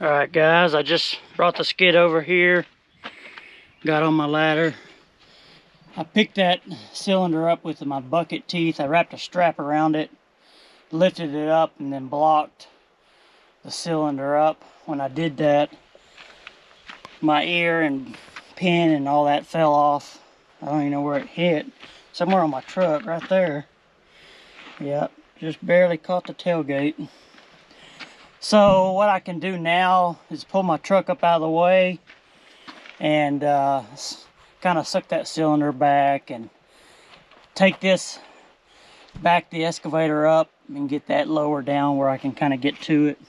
Alright guys, I just brought the skid over here, got on my ladder. I picked that cylinder up with my bucket teeth. I wrapped a strap around it, lifted it up, and then blocked the cylinder up. When I did that, my ear and pin and all that fell off. I don't even know where it hit. Somewhere on my truck, right there. Yep, just barely caught the tailgate. So what I can do now is pull my truck up out of the way and kind of suck that cylinder back and take this, back the excavator up and get that lower down where I can kind of get to it.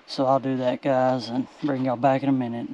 So I'll do that, guys, and bring y'all back in a minute.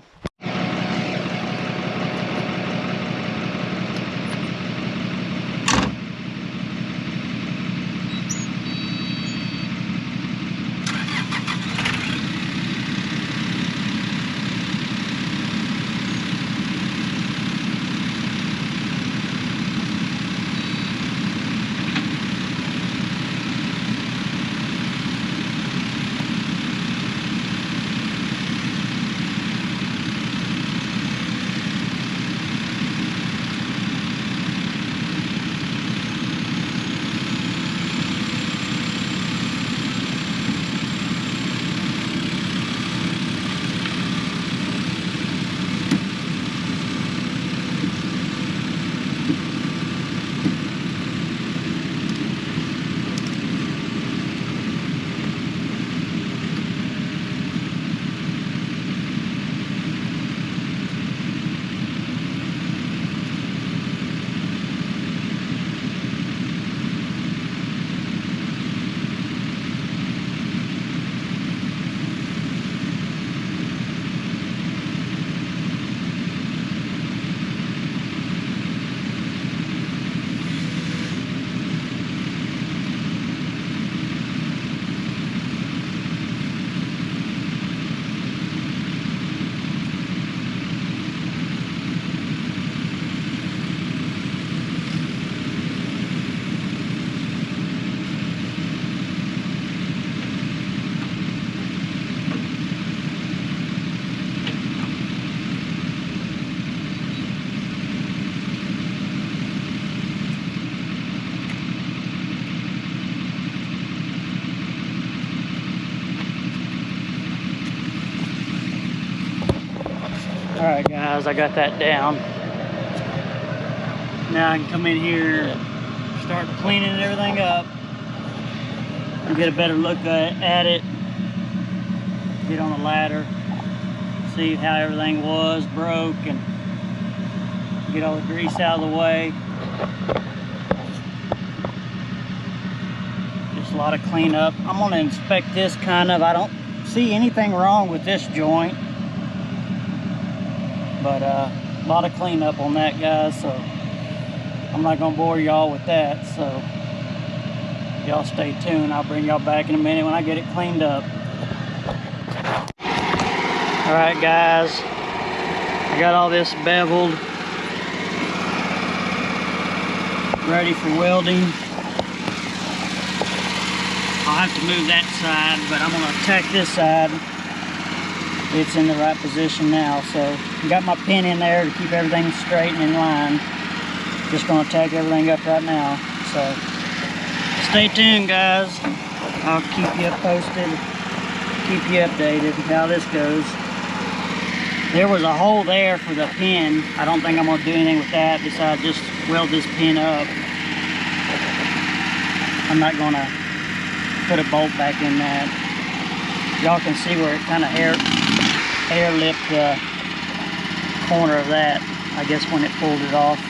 Alright guys, I got that down. Now I can come in here and start cleaning everything up and get a better look at it. Get on the ladder, see how everything was, broke, and get all the grease out of the way. Just a lot of cleanup. I'm going to inspect this kind of. I don't see anything wrong with this joint. But a lot of cleanup on that, guys, so I'm not going to bore y'all with that. So y'all stay tuned. I'll bring y'all back in a minute when I get it cleaned up. Alright guys, I got all this beveled, ready for welding. I'll have to move that side, but I'm going to attack this side. It's in the right position now, so I got my pin in there to keep everything straight and in line. Just going to tack everything up right now. So stay tuned, guys. I'll keep you posted, keep you updated how this goes. There was a hole there for the pin. I don't think I'm going to do anything with that besides just weld this pin up. I'm not going to put a bolt back in that. Y'all can see where it kind of airlift the corner of that, I guess, when it pulled it off.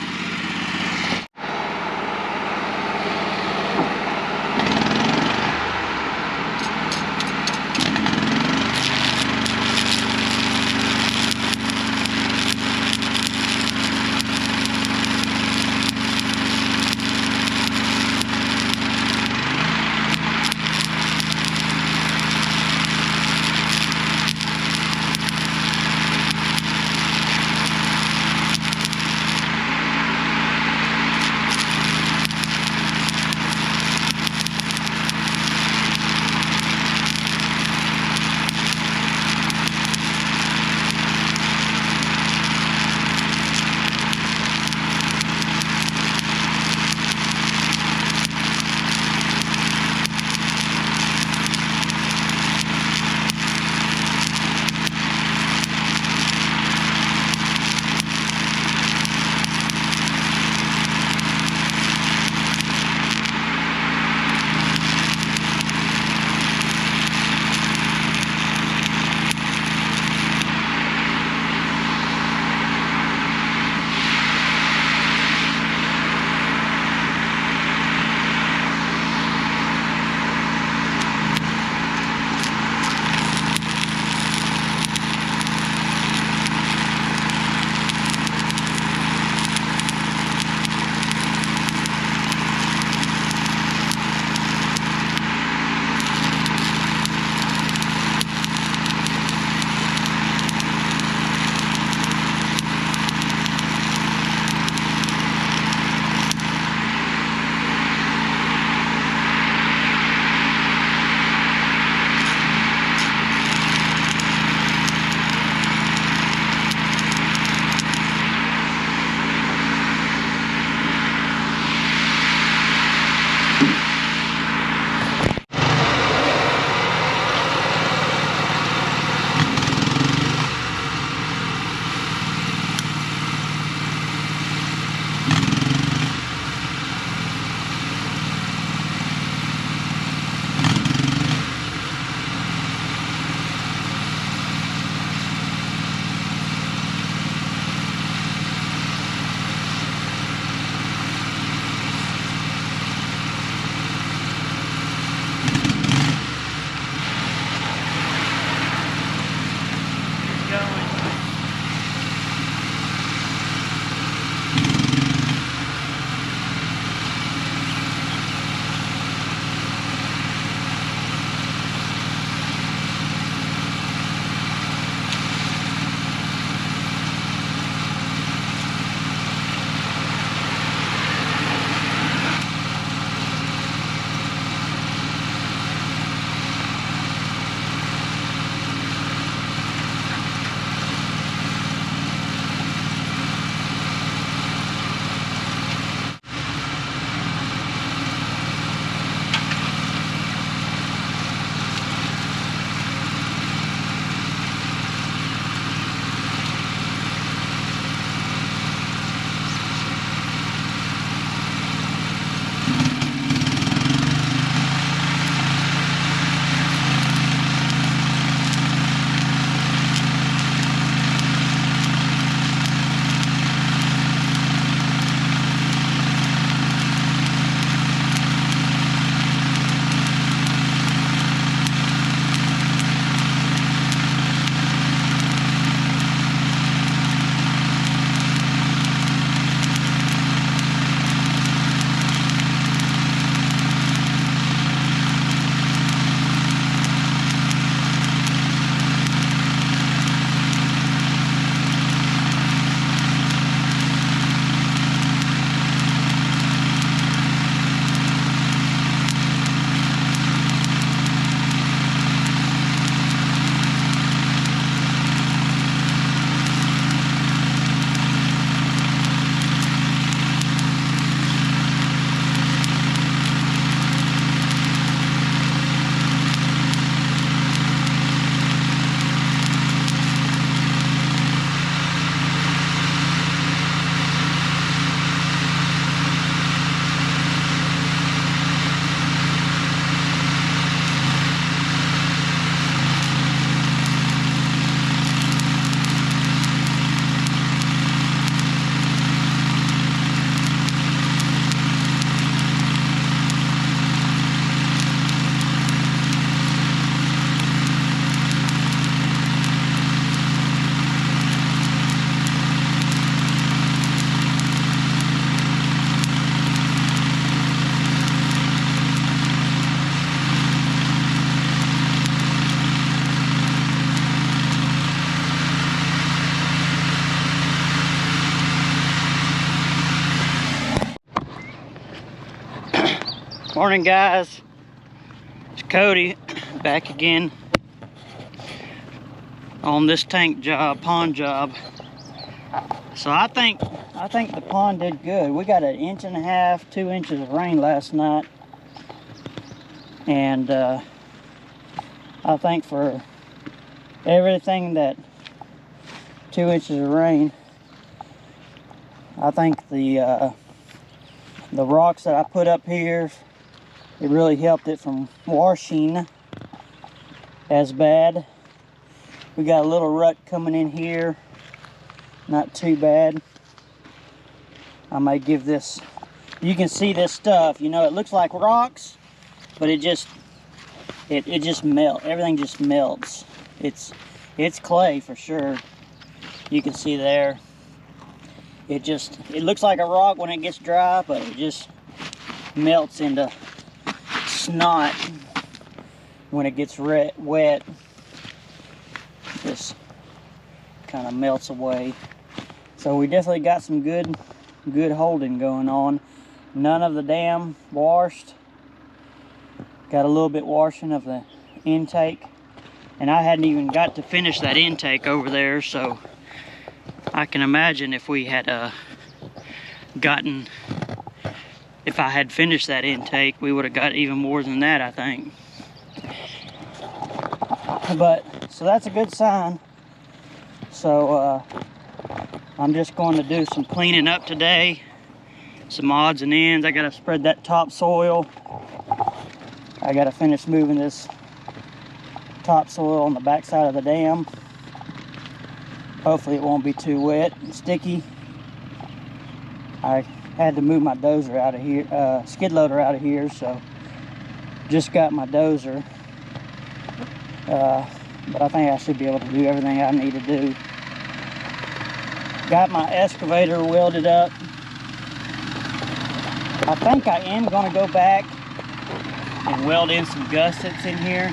Morning, guys. It's Cody back again on this tank job, pond job. So I think the pond did good. We got 1.5 inches, 2 inches of rain last night, and I think for everything that 2 inches of rain, I think the rocks that I put up here, it really helped it from washing as bad. We got a little rut coming in here, not too bad. I might give this, you can see this stuff, you know, it looks like rocks, but it just melts. Everything just melts. It's clay for sure. You can see there. It looks like a rock when it gets dry, but it just melts into snot when it gets wet. Just kind of melts away. So we definitely got some good holding going on. None of the dam washed. Got a little bit washing of the intake, and I hadn't even got to finish that intake over there, so I can imagine if we had if I had finished that intake, we would have got even more than that, I think. But so that's a good sign. So I'm just going to do some cleaning up today, some odds and ends. I gotta spread that topsoil. I gotta finish moving this topsoil on the back side of the dam. Hopefully it won't be too wet and sticky. I had to move my dozer out of here, skid loader out of here, so just got my dozer. But I think I should be able to do everything I need to do. Got my excavator welded up. I think I am going to go back and weld in some gussets in here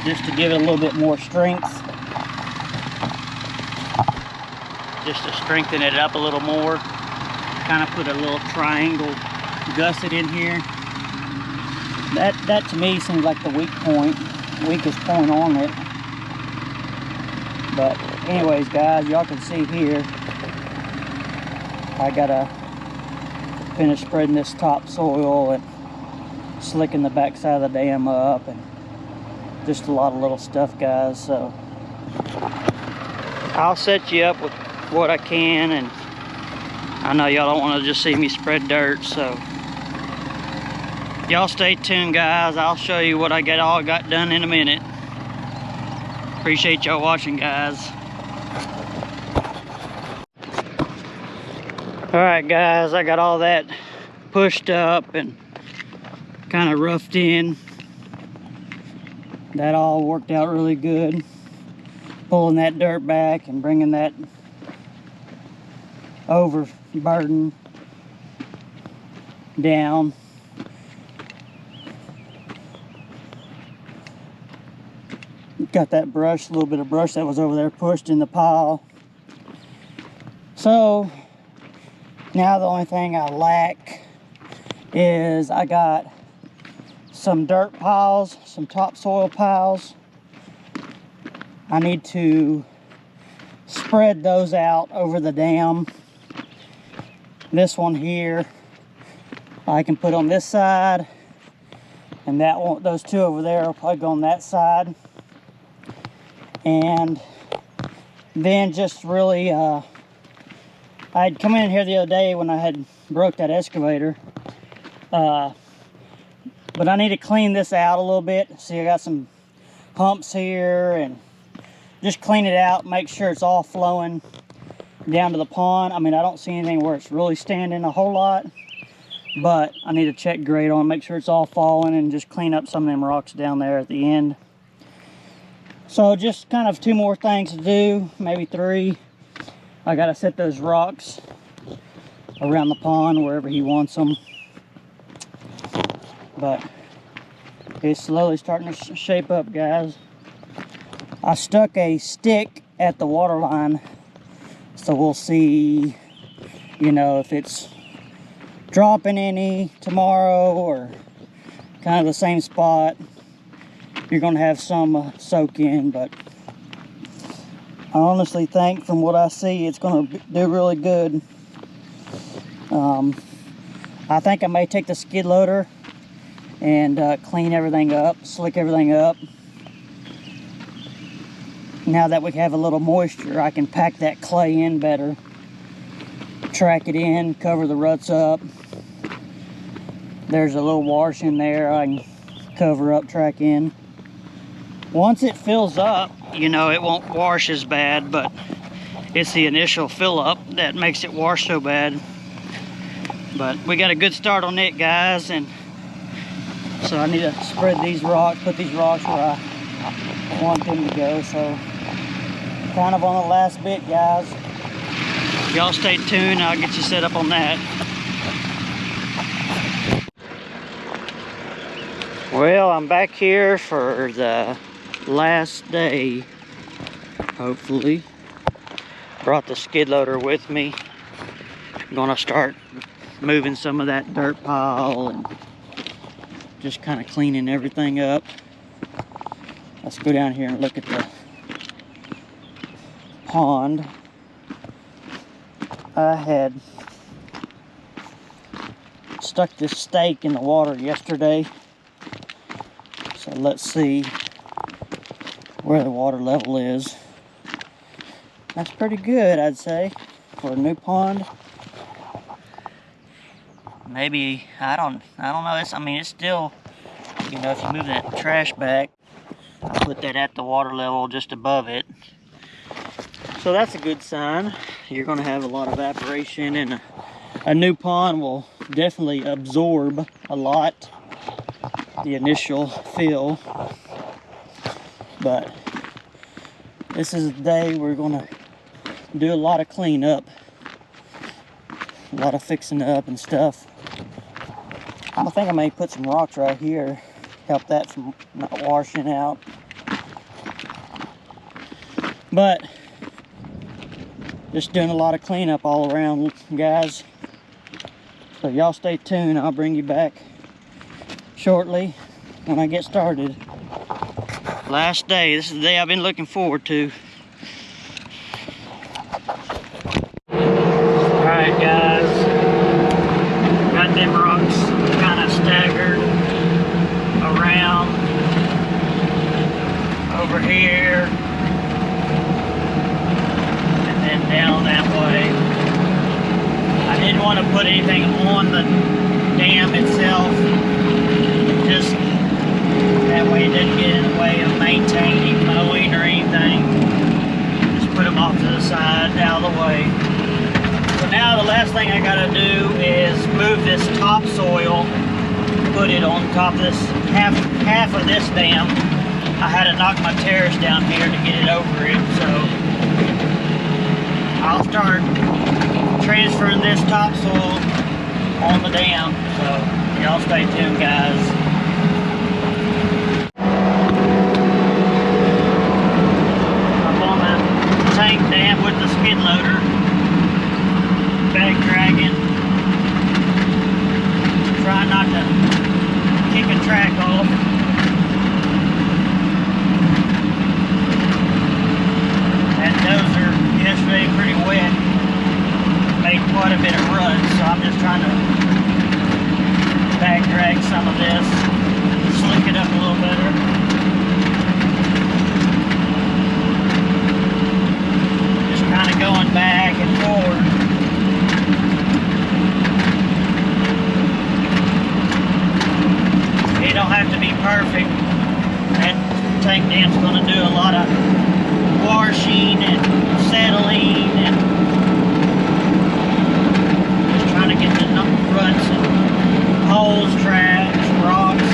just to give it a little bit more strength. Just to strengthen it up a little more. Kind of put a little triangle gusset in here. That to me seems like the weakest point on it. But anyways, guys, y'all can see here, I gotta finish spreading this topsoil and slicking the back side of the dam up, and just a lot of little stuff, guys. So I'll set you up with what I can, and I know y'all don't want to just see me spread dirt, so y'all stay tuned, guys. I'll show you what I all got done in a minute. Appreciate y'all watching, guys. Alright, guys, I got all that pushed up and kind of roughed in. That all worked out really good. Pulling that dirt back and bringing that overburden down. Got that brush, a little bit of brush that was over there pushed in the pile. So now the only thing I lack is I got some dirt piles, some topsoil piles. I need to spread those out over the dam. This one here I can put on this side, and that one, those two over there will probably go on that side. And then just really, I'd come in here the other day when I had broke that excavator, but I need to clean this out a little bit. See, I got some humps here, and just clean it out, make sure it's all flowing down to the pond. I mean, I don't see anything where it's really standing a whole lot, but I need to check grade on, make sure it's all falling, and just clean up some of them rocks down there at the end. So just kind of 2 more things to do, maybe 3. I gotta set those rocks around the pond wherever he wants them. But it's slowly starting to shape up, guys. I stuck a stick at the water line, so we'll see, you know, if it's dropping any tomorrow or kind of the same spot, you're going to have some soak in, but I honestly think from what I see it's going to do really good. I think I may take the skid loader and clean everything up, slick everything up. Now that we have a little moisture, I can pack that clay in better, track it in, cover the ruts up. There's a little wash in there I can cover up, track in. Once it fills up, you know, it won't wash as bad, but it's the initial fill up that makes it wash so bad. But we got a good start on it, guys, and so I need to spread these rocks, put these rocks where I want them to go. So kind of on the last bit, guys. Y'all stay tuned, I'll get you set up on that. Well, I'm back here for the last day, hopefully. Brought the skid loader with me. I'm gonna start moving some of that dirt pile and just kind of cleaning everything up. Let's go down here and look at the pond. I had stuck this stake in the water yesterday, so let's see where the water level is. That's pretty good, I'd say, for a new pond. Maybe, I don't know. It's still, you know, if you move that trash back, put that at the water level just above it. So that's a good sign. You're going to have a lot of evaporation, and a new pond will definitely absorb a lot, the initial fill. But this is the day we're going to do a lot of cleanup, a lot of fixing up and stuff. I think I may put some rocks right here, help that from not washing out. But just doing a lot of cleanup all around, guys. So y'all stay tuned. I'll bring you back shortly when I get started. Last day. This is the day I've been looking forward to. Alright, guys. Got them rocks kind of staggered around over here and then down that way. I didn't want to put anything on the dam itself, just that way it didn't get in the way of maintaining, mowing or anything. Just put them off to the side, out of the way. So now the last thing I gotta do is move this topsoil, put it on top of this, half of this dam. I had to knock my terrace down here to get it over it, so I'll start transferring this topsoil on the dam. So y'all stay tuned, guys. Up on the tank dam with the skid loader. Back dragging, try not to kick a track off. That dozer yesterday pretty wet, made quite a bit of ruts, so I'm just trying to back drag some of this, slick it up a little better. Just kind of going back and forward. It don't have to be perfect. That tank dam's going to do a lot of washing and settling and just trying to get the ruts and holes, tracks, rocks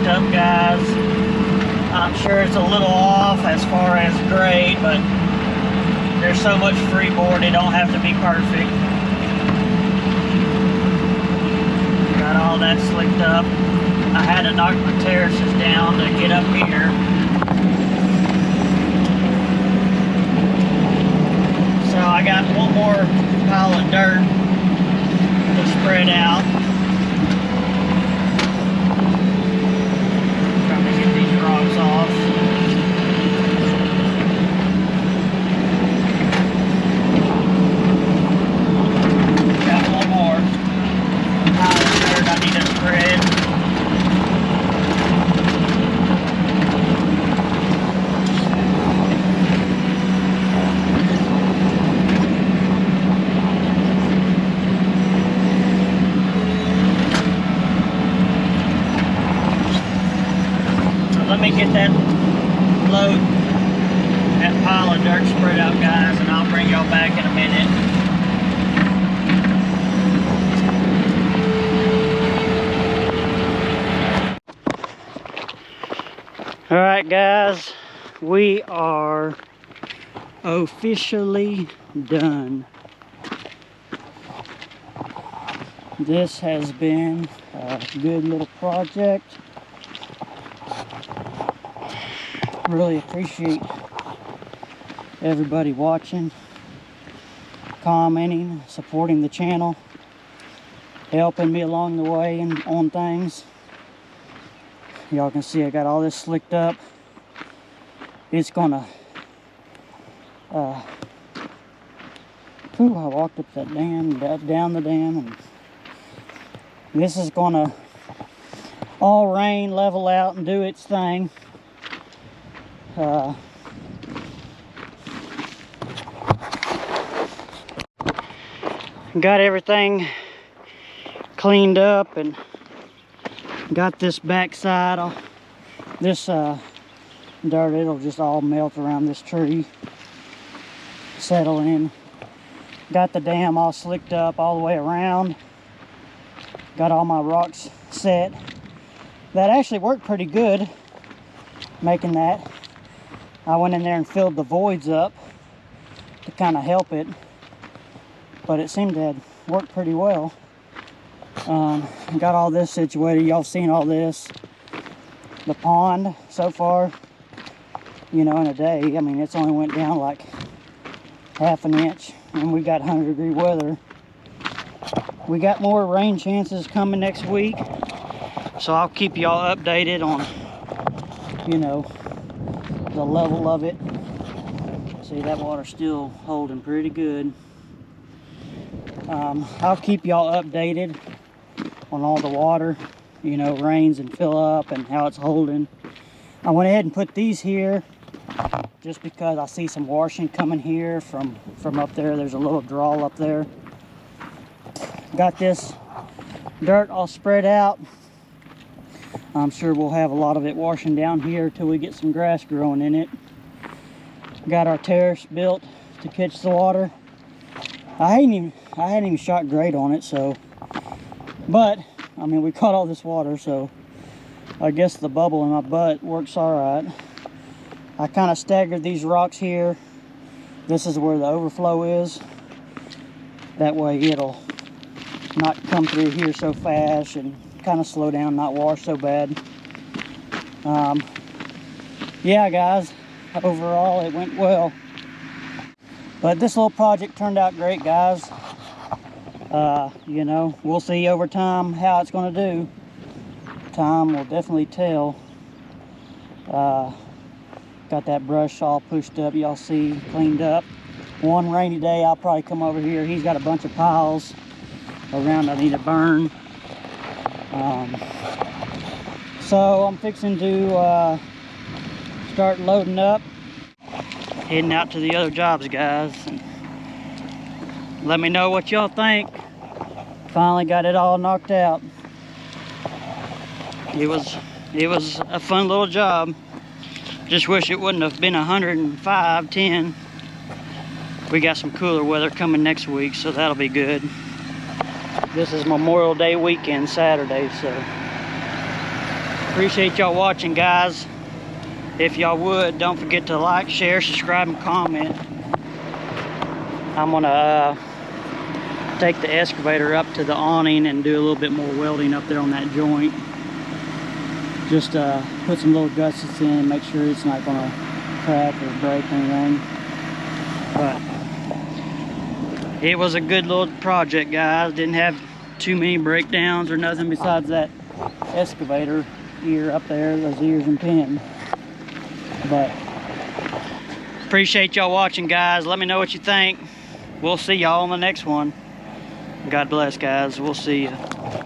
up, guys. I'm sure it's a little off as far as grade, but there's so much freeboard, it don't have to be perfect. Got all that slicked up. I had to knock my terraces down to get up here. So I got one more pile of dirt to spread out. Trying to get these rocks off. Got one more pile of dirt I need to spread. Let me get that load, that pile of dirt spread out, guys, and I'll bring y'all back in a minute. All right, guys, we are officially done. This has been a good little project. Really appreciate everybody watching, commenting, supporting the channel, helping me along the way and on things. Y'all can see I got all this slicked up. It's gonna I walked up that dam, down the dam, and this is gonna all rain, level out, and do its thing. Got everything cleaned up and got this backside. This dirt, it'll just all melt around this tree, settle in. Got the dam all slicked up all the way around. Got all my rocks set. That actually worked pretty good, making that. I went in there and filled the voids up to kind of help it, but it seemed to have worked pretty well. Got all this situated. Y'all seen all this. The pond so far, you know, in a day, I mean, it's only went down like half an inch, and we got 100-degree weather. We got more rain chances coming next week, so I'll keep y'all updated on, you know, the level of it. See, that water's still holding pretty good. I'll keep y'all updated on all the water, you know, rains and fill up and how it's holding. I went ahead and put these here just because I see some washing coming here from up there. There's a little draw up there. Got this dirt all spread out. I'm sure we'll have a lot of it washing down here till we get some grass growing in it. Got our terrace built to catch the water. I hadn't even shot grade on it, so, but I mean, we caught all this water, so I guess the bubble in my butt works all right. I kind of staggered these rocks here. This is where the overflow is. That way it'll not come through here so fast and kind of slow down, not wash so bad. Yeah, guys, overall it went well. But this little project turned out great, guys. You know, we'll see over time how it's going to do. Time will definitely tell. Got that brush all pushed up, y'all see, cleaned up. One rainy day, I'll probably come over here. He's got a bunch of piles around I need to burn. So I'm fixing to start loading up, heading out to the other jobs, guys. And let me know what y'all think. Finally got it all knocked out. It was a fun little job. Just wish it wouldn't have been 105, 10. We got some cooler weather coming next week, so that'll be good. This is Memorial Day weekend, Saturday, so Appreciate y'all watching, guys. If y'all would, don't forget to like, share, subscribe, and comment. I'm gonna take the excavator up to the awning and do a little bit more welding up there on that joint. Just put some little gussets in, make sure it's not gonna crack or break or anything. But it was a good little project, guys. Didn't have too many breakdowns or nothing besides that excavator ear up there, those ears and pin. But appreciate y'all watching, guys. Let me know what you think. We'll see y'all on the next one. God bless, guys. We'll see you.